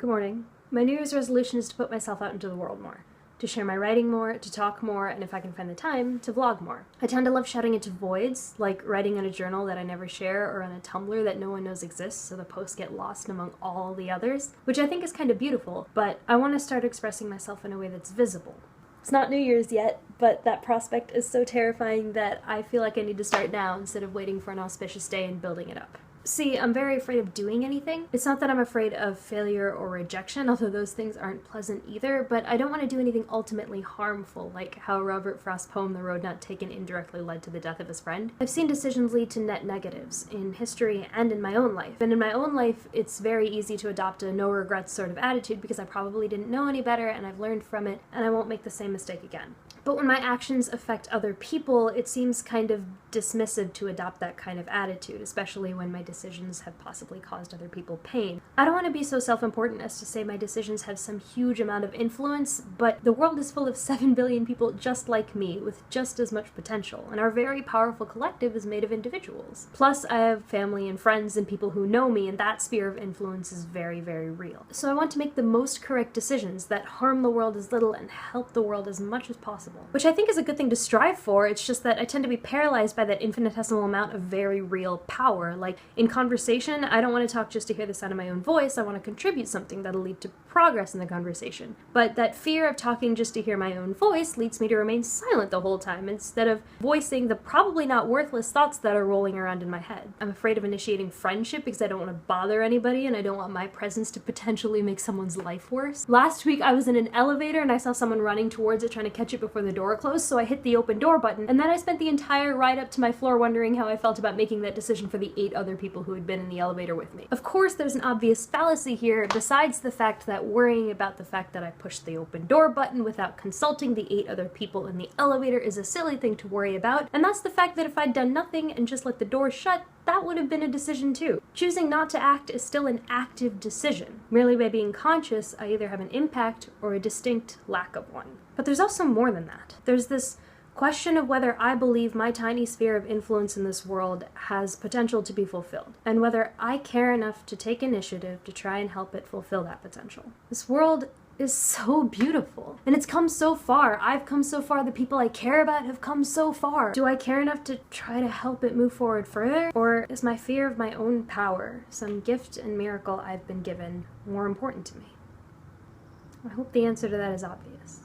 Good morning. My New Year's resolution is to put myself out into the world more, to share my writing more, to talk more, and if I can find the time, to vlog more. I tend to love shouting into voids, like writing in a journal that I never share or on a Tumblr that no one knows exists so the posts get lost among all the others, which I think is kind of beautiful, but I want to start expressing myself in a way that's visible. It's not New Year's yet, but that prospect is so terrifying that I feel like I need to start now instead of waiting for an auspicious day and building it up. See, I'm very afraid of doing anything. It's not that I'm afraid of failure or rejection, although those things aren't pleasant either, but I don't want to do anything ultimately harmful, like how Robert Frost's poem The Road Not Taken indirectly led to the death of his friend. I've seen decisions lead to net negatives, in history and in my own life. And in my own life, it's very easy to adopt a no regrets sort of attitude because I probably didn't know any better and I've learned from it, and I won't make the same mistake again. But when my actions affect other people, it seems kind of dismissive to adopt that kind of attitude, especially when my decisions have possibly caused other people pain. I don't want to be so self-important as to say my decisions have some huge amount of influence, but the world is full of 7 billion people just like me, with just as much potential, and our very powerful collective is made of individuals. Plus, I have family and friends and people who know me, and that sphere of influence is very, very real. So I want to make the most correct decisions that harm the world as little and help the world as much as possible. Which I think is a good thing to strive for, it's just that I tend to be paralyzed by that infinitesimal amount of very real power. Like, in conversation, I don't want to talk just to hear the sound of my own voice, I want to contribute something that'll lead to progress in the conversation. But that fear of talking just to hear my own voice leads me to remain silent the whole time, instead of voicing the probably not worthless thoughts that are rolling around in my head. I'm afraid of initiating friendship because I don't want to bother anybody, and I don't want my presence to potentially make someone's life worse. Last week I was in an elevator and I saw someone running towards it trying to catch it before the door closed, so I hit the open door button, and then I spent the entire ride up to my floor wondering how I felt about making that decision for the 8 other people who had been in the elevator with me. Of course, there's an obvious fallacy here, besides the fact that worrying about the fact that I pushed the open door button without consulting the 8 other people in the elevator is a silly thing to worry about, and that's the fact that if I'd done nothing and just let the door shut, that would have been a decision too. Choosing not to act is still an active decision. Merely by being conscious, I either have an impact or a distinct lack of one. But there's also more than that. There's this question of whether I believe my tiny sphere of influence in this world has potential to be fulfilled, and whether I care enough to take initiative to try and help it fulfill that potential. This world is so beautiful, and it's come so far. I've come so far, the people I care about have come so far. Do I care enough to try to help it move forward further? Or is my fear of my own power, some gift and miracle I've been given, more important to me? I hope the answer to that is obvious.